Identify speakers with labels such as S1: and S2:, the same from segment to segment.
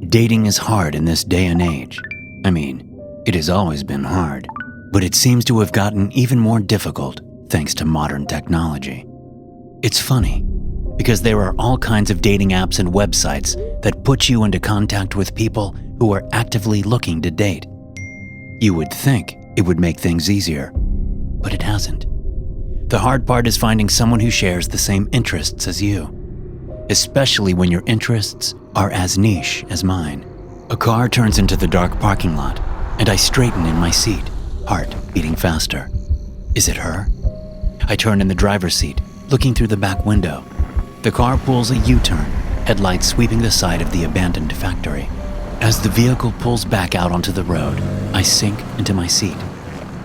S1: Dating is hard in this day and age. I mean, it has always been hard, but it seems to have gotten even more difficult thanks to modern technology. It's funny, because there are all kinds of dating apps and websites that put you into contact with people who are actively looking to date. You would think it would make things easier, but it hasn't. The hard part is finding someone who shares the same interests as you, especially when your interests are as niche as mine. A car turns into the dark parking lot, and I straighten in my seat, heart beating faster. Is it her? I turn in the driver's seat, looking through the back window. The car pulls a U-turn, headlights sweeping the side of the abandoned factory. As the vehicle pulls back out onto the road, I sink into my seat.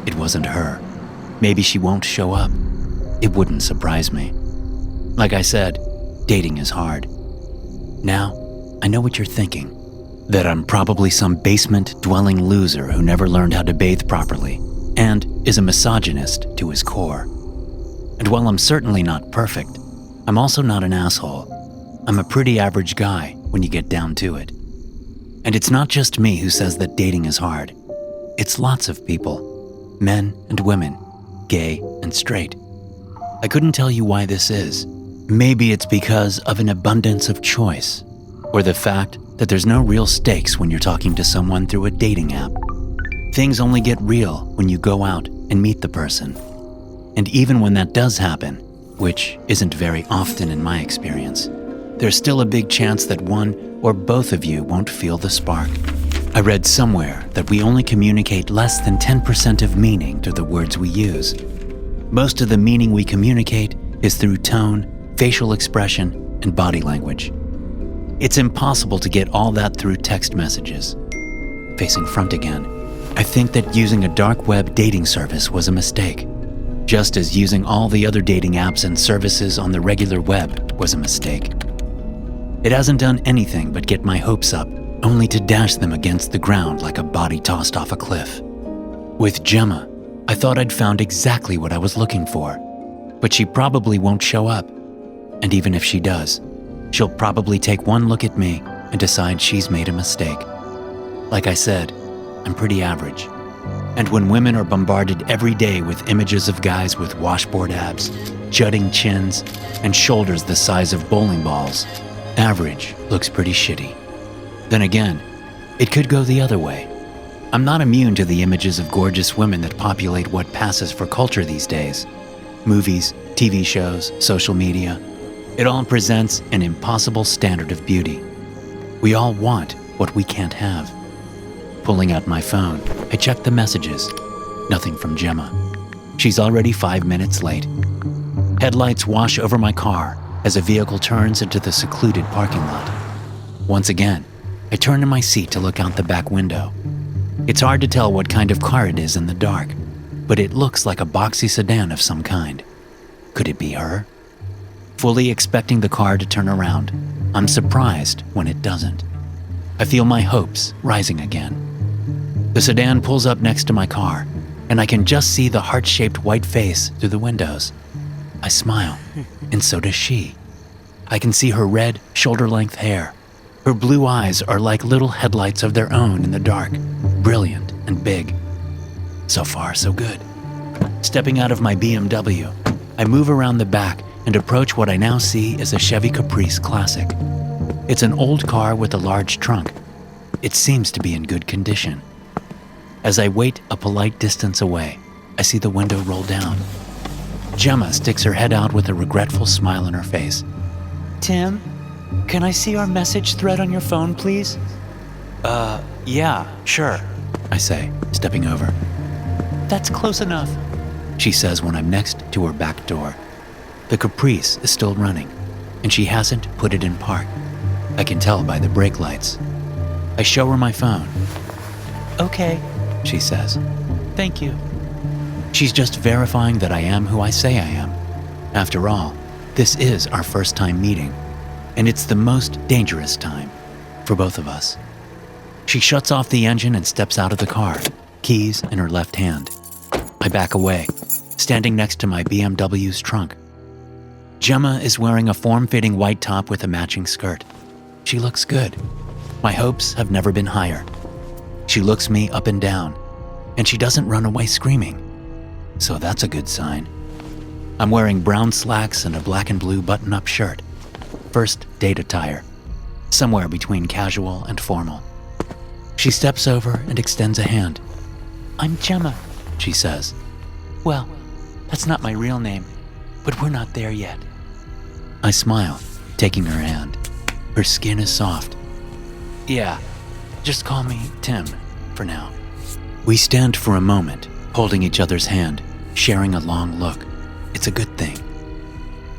S1: It wasn't her. Maybe she won't show up. It wouldn't surprise me. Like I said, dating is hard. Now, I know what you're thinking. That I'm probably some basement-dwelling loser who never learned how to bathe properly and is a misogynist to his core. And while I'm certainly not perfect, I'm also not an asshole. I'm a pretty average guy when you get down to it. And it's not just me who says that dating is hard. It's lots of people, men and women, gay and straight. I couldn't tell you why this is. Maybe it's because of an abundance of choice, or the fact that there's no real stakes when you're talking to someone through a dating app. Things only get real when you go out and meet the person. And even when that does happen, which isn't very often in my experience, there's still a big chance that one or both of you won't feel the spark. I read somewhere that we only communicate less than 10% of meaning through the words we use. Most of the meaning we communicate is through tone, facial expression, and body language. It's impossible to get all that through text messages. Facing front again, I think that using a dark web dating service was a mistake, just as using all the other dating apps and services on the regular web was a mistake. It hasn't done anything but get my hopes up, only to dash them against the ground like a body tossed off a cliff. With Gemma, I thought I'd found exactly what I was looking for, but she probably won't show up. And even if she does, she'll probably take one look at me and decide she's made a mistake. Like I said, I'm pretty average. And when women are bombarded every day with images of guys with washboard abs, jutting chins, and shoulders the size of bowling balls, average looks pretty shitty. Then again, it could go the other way. I'm not immune to the images of gorgeous women that populate what passes for culture these days. Movies, TV shows, social media. It all presents an impossible standard of beauty. We all want what we can't have. Pulling out my phone, I check the messages. Nothing from Gemma. She's already 5 minutes late. Headlights wash over my car as a vehicle turns into the secluded parking lot. Once again, I turn in my seat to look out the back window. It's hard to tell what kind of car it is in the dark, but it looks like a boxy sedan of some kind. Could it be her? Fully expecting the car to turn around, I'm surprised when it doesn't. I feel my hopes rising again. The sedan pulls up next to my car, and I can just see the heart-shaped white face through the windows. I smile, and so does she. I can see her red, shoulder-length hair. Her blue eyes are like little headlights of their own in the dark, brilliant and big. So far, so good. Stepping out of my BMW, I move around the back and approach what I now see as a Chevy Caprice Classic. It's an old car with a large trunk. It seems to be in good condition. As I wait a polite distance away, I see the window roll down. Gemma sticks her head out with a regretful smile on her face.
S2: Tim, can I see our message thread on your phone, please?
S1: Yeah, sure, I say, stepping over.
S2: That's close enough,
S1: she says when I'm next to her back door. The Caprice is still running, and she hasn't put it in park. I can tell by the brake lights. I show her my phone.
S2: Okay,
S1: she says.
S2: Thank you.
S1: She's just verifying that I am who I say I am. After all, this is our first time meeting, and it's the most dangerous time for both of us. She shuts off the engine and steps out of the car, keys in her left hand. I back away, standing next to my BMW's trunk. Gemma is wearing a form-fitting white top with a matching skirt. She looks good. My hopes have never been higher. She looks me up and down, and she doesn't run away screaming. So that's a good sign. I'm wearing brown slacks and a black and blue button-up shirt. First date attire, somewhere between casual and formal. She steps over and extends a hand.
S2: I'm Gemma,
S1: She says.
S2: well, that's not my real name, but we're not there yet.
S1: I smile, taking her hand. Her skin is soft.
S2: Yeah, just call me Tim for now.
S1: We stand for a moment, holding each other's hand, sharing a long look. It's a good thing.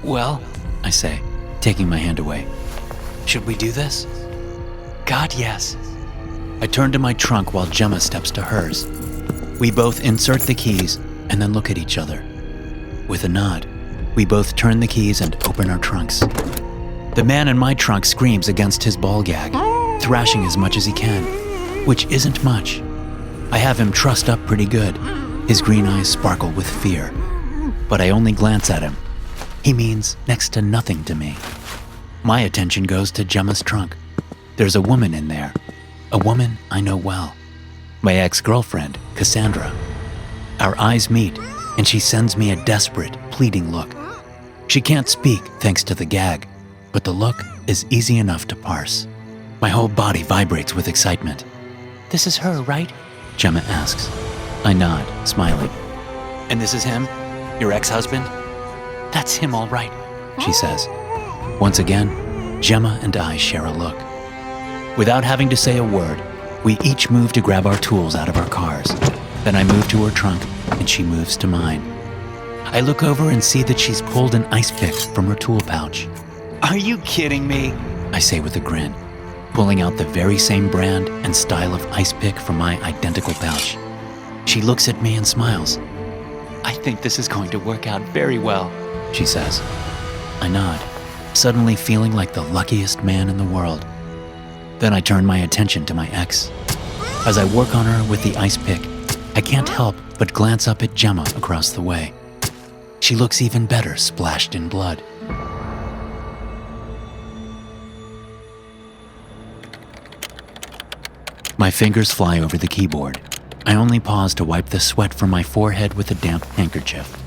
S2: Well,
S1: I say, taking my hand away.
S2: should we do this? God, yes.
S1: I turn to my trunk while Gemma steps to hers. We both insert the keys and then look at each other. With a nod, we both turn the keys and open our trunks. The man in my trunk screams against his ball gag, thrashing as much as he can, which isn't much. I have him trussed up pretty good. His green eyes sparkle with fear. But I only glance at him. He means next to nothing to me. My attention goes to Gemma's trunk. There's a woman in there. A woman I know well. My ex-girlfriend, Cassandra. Our eyes meet, and she sends me a desperate, pleading look. She can't speak thanks to the gag, but the look is easy enough to parse. My whole body vibrates with excitement.
S2: This is her, right?
S1: Gemma asks. I nod, smiling.
S2: And this is him? Your ex-husband? That's him, all right.
S1: She says. Once again, Gemma and I share a look. Without having to say a word, we each move to grab our tools out of our cars. Then I move to her trunk, and she moves to mine. I look over and see that she's pulled an ice pick from her tool pouch.
S2: Are you kidding me?
S1: I say with a grin, pulling out the very same brand and style of ice pick from my identical pouch. She looks at me and smiles.
S2: I think this is going to work out very well,
S1: She says. I nod, suddenly feeling like the luckiest man in the world. Then I turn my attention to my ex. As I work on her with the ice pick, I can't help but glance up at Gemma across the way. She looks even better splashed in blood. My fingers fly over the keyboard. I only pause to wipe the sweat from my forehead with a damp handkerchief.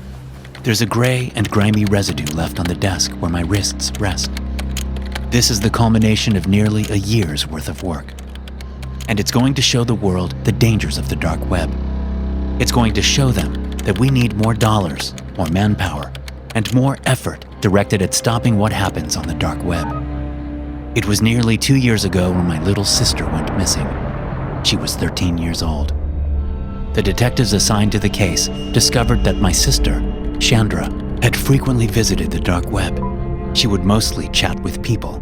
S1: There's a gray and grimy residue left on the desk where my wrists rest. This is the culmination of nearly a year's worth of work. And it's going to show the world the dangers of the dark web. It's going to show them that we need more dollars, more manpower, and more effort directed at stopping what happens on the dark web. It was nearly 2 years ago when my little sister went missing. She was 13 years old. The detectives assigned to the case discovered that my sister, Chandra, had frequently visited the dark web. She would mostly chat with people.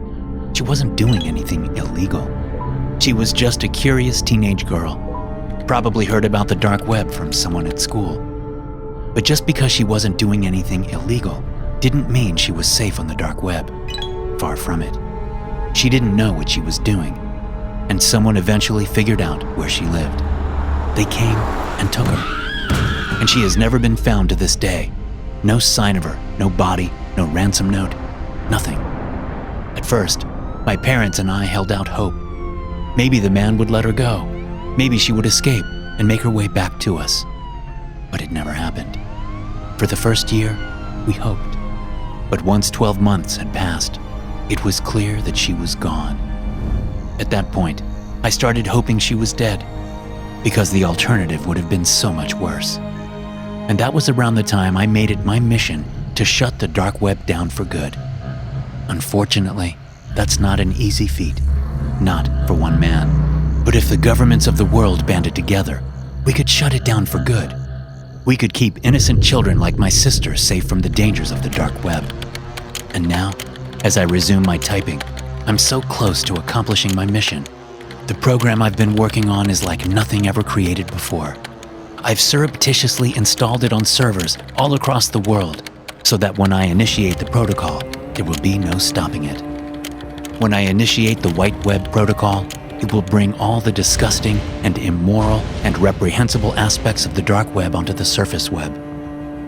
S1: She wasn't doing anything illegal. She was just a curious teenage girl. Probably heard about the dark web from someone at school. But just because she wasn't doing anything illegal didn't mean she was safe on the dark web. Far from it. She didn't know what she was doing, and someone eventually figured out where she lived. They came and took her, and she has never been found to this day. No sign of her, no body, no ransom note, nothing. At first, my parents and I held out hope. Maybe the man would let her go. Maybe she would escape and make her way back to us. But it never happened. For the first year, we hoped. But once 12 months had passed, it was clear that she was gone. At that point, I started hoping she was dead, because the alternative would have been so much worse. And that was around the time I made it my mission to shut the dark web down for good. Unfortunately, that's not an easy feat. Not for one man. But if the governments of the world banded together, we could shut it down for good. We could keep innocent children like my sister safe from the dangers of the dark web. And now, as I resume my typing, I'm so close to accomplishing my mission. The program I've been working on is like nothing ever created before. I've surreptitiously installed it on servers all across the world, so that when I initiate the protocol, there will be no stopping it. When I initiate the White Web protocol, it will bring all the disgusting and immoral and reprehensible aspects of the dark web onto the surface web.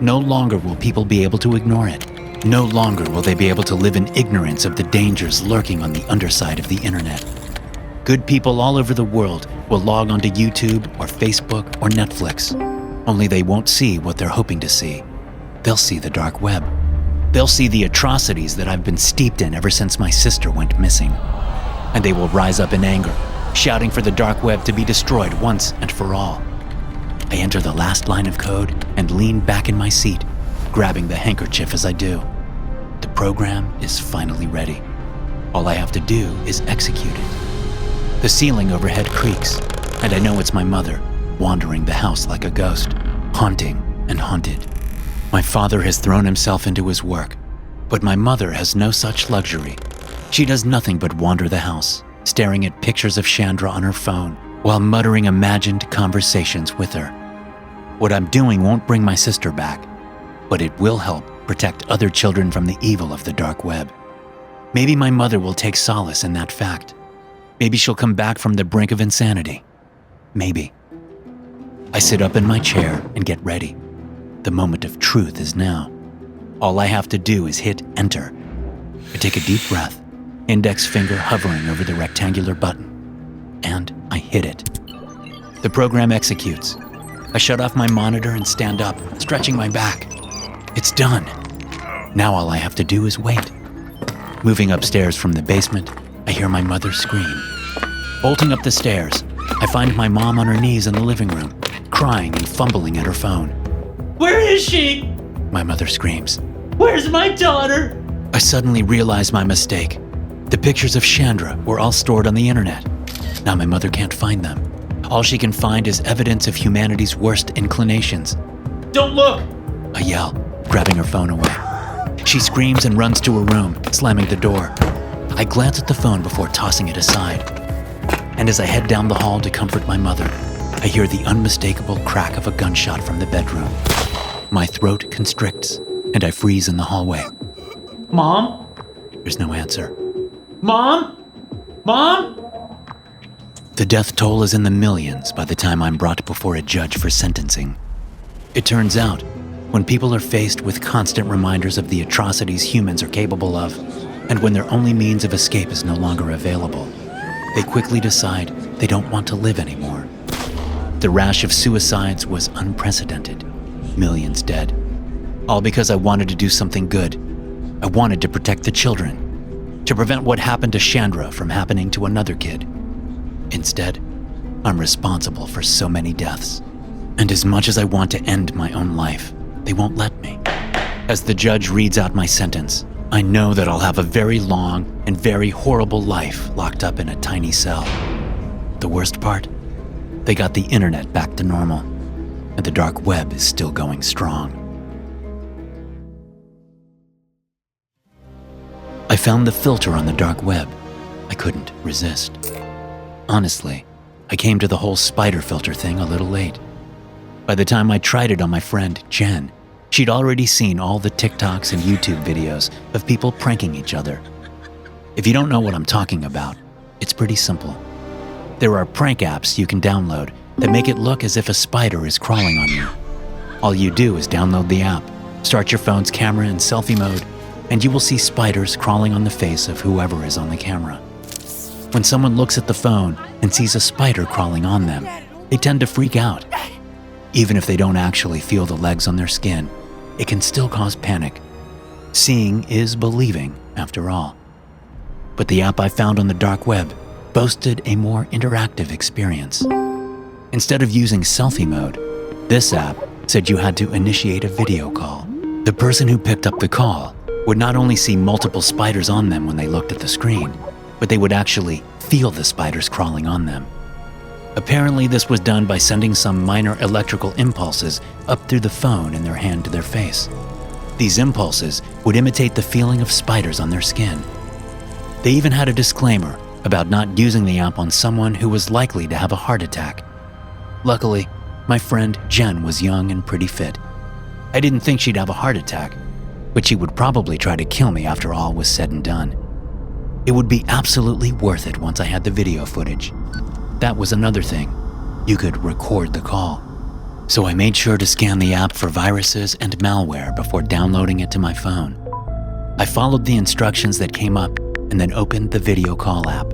S1: No longer will people be able to ignore it. No longer will they be able to live in ignorance of the dangers lurking on the underside of the internet. Good people all over the world will log onto YouTube or Facebook or Netflix, only they won't see what they're hoping to see. They'll see the dark web. They'll see the atrocities that I've been steeped in ever since my sister went missing. And they will rise up in anger, shouting for the dark web to be destroyed once and for all. I enter the last line of code and lean back in my seat, grabbing the handkerchief as I do. The program is finally ready. All I have to do is execute it. The ceiling overhead creaks, and I know it's my mother, wandering the house like a ghost, haunting and haunted. My father has thrown himself into his work, but my mother has no such luxury. She does nothing but wander the house, staring at pictures of Chandra on her phone while muttering imagined conversations with her. What I'm doing won't bring my sister back, but it will help protect other children from the evil of the dark web. Maybe my mother will take solace in that fact. Maybe she'll come back from the brink of insanity. Maybe. I sit up in my chair and get ready. The moment of truth is now. All I have to do is hit enter. I take a deep breath, index finger hovering over the rectangular button, and I hit it. The program executes. I shut off my monitor and stand up, stretching my back. It's done. Now all I have to do is wait. Moving upstairs from the basement, I hear my mother scream. Bolting up the stairs, I find my mom on her knees in the living room, crying and fumbling at her phone.
S2: Where is she?
S1: My mother screams.
S2: Where's my daughter?
S1: I suddenly realize my mistake. The pictures of Chandra were all stored on the internet. Now my mother can't find them. All she can find is evidence of humanity's worst inclinations.
S2: Don't look!
S1: I yell, grabbing her phone away. She screams and runs to her room, slamming the door. I glance at the phone before tossing it aside. And as I head down the hall to comfort my mother, I hear the unmistakable crack of a gunshot from the bedroom. My throat constricts, and I freeze in the hallway.
S2: Mom?
S1: There's no answer.
S2: Mom? Mom?
S1: The death toll is in the millions by the time I'm brought before a judge for sentencing. It turns out, when people are faced with constant reminders of the atrocities humans are capable of, and when their only means of escape is no longer available, they quickly decide they don't want to live anymore. The rash of suicides was unprecedented. Millions dead. All because I wanted to do something good. I wanted to protect the children, to prevent what happened to Chandra from happening to another kid. Instead, I'm responsible for so many deaths. And as much as I want to end my own life, they won't let me. As the judge reads out my sentence, I know that I'll have a very long and very horrible life locked up in a tiny cell. The worst part? They got the internet back to normal, and the dark web is still going strong. I found the filter on the dark web. I couldn't resist. Honestly, I came to the whole spider filter thing a little late. By the time I tried it on my friend, Jen, she'd already seen all the TikToks and YouTube videos of people pranking each other. If you don't know what I'm talking about, it's pretty simple. There are prank apps you can download that make it look as if a spider is crawling on you. All you do is download the app, start your phone's camera in selfie mode, and you will see spiders crawling on the face of whoever is on the camera. When someone looks at the phone and sees a spider crawling on them, they tend to freak out. Even if they don't actually feel the legs on their skin, it can still cause panic. Seeing is believing, after all. But the app I found on the dark web boasted a more interactive experience. Instead of using selfie mode, this app said you had to initiate a video call. The person who picked up the call would not only see multiple spiders on them when they looked at the screen, but they would actually feel the spiders crawling on them. Apparently, this was done by sending some minor electrical impulses up through the phone in their hand to their face. These impulses would imitate the feeling of spiders on their skin. They even had a disclaimer about not using the app on someone who was likely to have a heart attack. Luckily, my friend Jen was young and pretty fit. I didn't think she'd have a heart attack, but she would probably try to kill me after all was said and done. It would be absolutely worth it once I had the video footage. That was another thing. You could record the call. So I made sure to scan the app for viruses and malware before downloading it to my phone. I followed the instructions that came up and then opened the video call app.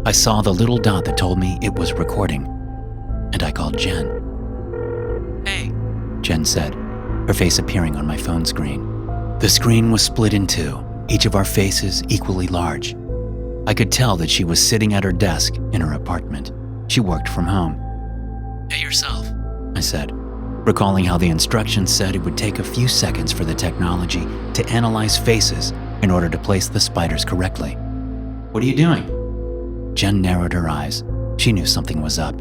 S1: I saw the little dot that told me it was recording, and I called Jen.
S2: Hey.
S1: Jen said, her face appearing on my phone screen. The screen was split in two, each of our faces equally large. I could tell that she was sitting at her desk in her apartment. She worked from home.
S2: Hey yourself,
S1: I said, recalling how the instructions said it would take a few seconds for the technology to analyze faces in order to place the spiders correctly.
S2: What are you doing?
S1: Jen narrowed her eyes. She knew something was up.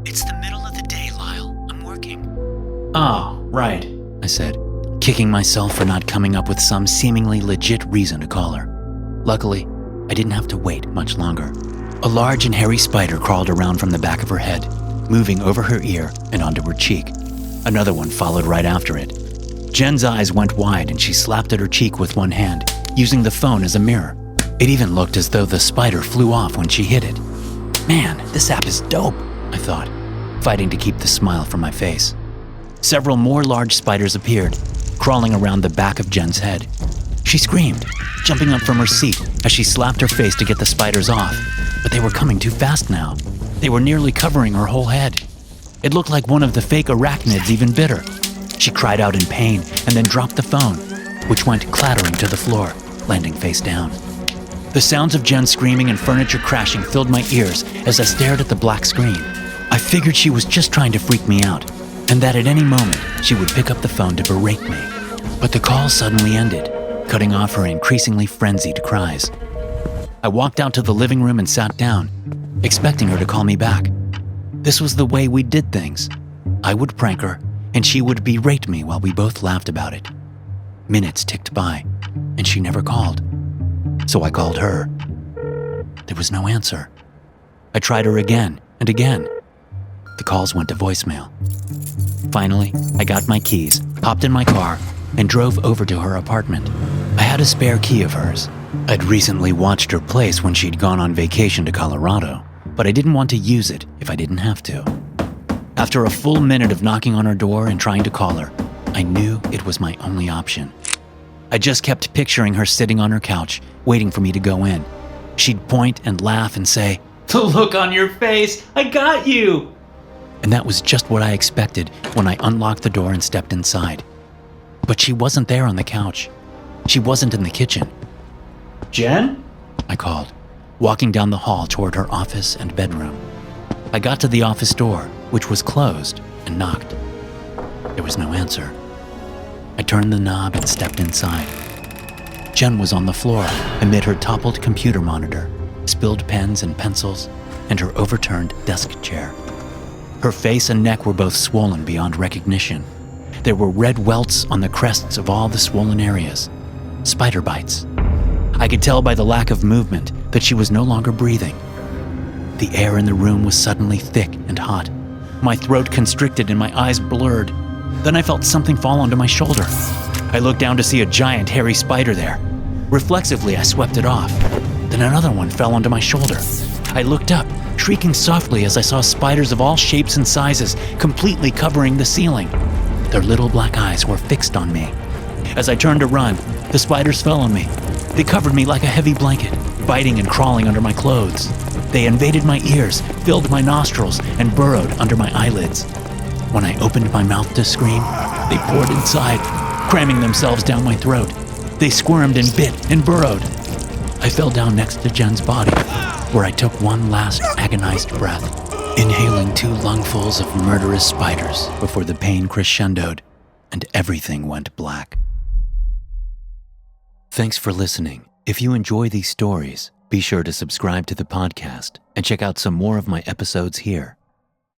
S2: It's the middle of the day, Lyle. I'm working.
S1: Oh, right, I said, kicking myself for not coming up with some seemingly legit reason to call her. Luckily, I didn't have to wait much longer. A large and hairy spider crawled around from the back of her head, moving over her ear and onto her cheek. Another one followed right after it. Jen's eyes went wide and she slapped at her cheek with one hand, using the phone as a mirror. It even looked as though the spider flew off when she hit it. Man, this app is dope, I thought, fighting to keep the smile from my face. Several more large spiders appeared, crawling around the back of Jen's head. She screamed, jumping up from her seat as she slapped her face to get the spiders off, but they were coming too fast now. They were nearly covering her whole head. It looked like one of the fake arachnids even bit her. She cried out in pain and then dropped the phone, which went clattering to the floor, landing face down. The sounds of Jen screaming and furniture crashing filled my ears as I stared at the black screen. I figured she was just trying to freak me out, and that at any moment she would pick up the phone to berate me. But the call suddenly ended, cutting off her increasingly frenzied cries. I walked out to the living room and sat down, expecting her to call me back. This was the way we did things. I would prank her, and she would berate me while we both laughed about it. Minutes ticked by, and she never called. So I called her. There was no answer. I tried her again and again. The calls went to voicemail. Finally, I got my keys, hopped in my car, and drove over to her apartment. I had a spare key of hers. I'd recently watched her place when she'd gone on vacation to Colorado, but I didn't want to use it if I didn't have to. After a full minute of knocking on her door and trying to call her, I knew it was my only option. I just kept picturing her sitting on her couch, waiting for me to go in. She'd point and laugh and say,
S2: "The look on your face! I got you!"
S1: And that was just what I expected when I unlocked the door and stepped inside. But she wasn't there on the couch. She wasn't in the kitchen.
S2: Jen?
S1: I called, walking down the hall toward her office and bedroom. I got to the office door, which was closed, and knocked. There was no answer. I turned the knob and stepped inside. Jen was on the floor amid her toppled computer monitor, spilled pens and pencils, and her overturned desk chair. Her face and neck were both swollen beyond recognition. There were red welts on the crests of all the swollen areas. Spider bites. I could tell by the lack of movement that she was no longer breathing. The air in the room was suddenly thick and hot. My throat constricted and my eyes blurred. Then I felt something fall onto my shoulder. I looked down to see a giant hairy spider there. Reflexively, I swept it off. Then another one fell onto my shoulder. I looked up, shrieking softly as I saw spiders of all shapes and sizes completely covering the ceiling. Their little black eyes were fixed on me. As I turned to run, the spiders fell on me. They covered me like a heavy blanket, biting and crawling under my clothes. They invaded my ears, filled my nostrils, and burrowed under my eyelids. When I opened my mouth to scream, they poured inside, cramming themselves down my throat. They squirmed and bit and burrowed. I fell down next to Jen's body, where I took one last agonized breath, inhaling 2 lungfuls of murderous spiders before the pain crescendoed and everything went black. Thanks for listening. If you enjoy these stories, be sure to subscribe to the podcast and check out some more of my episodes here.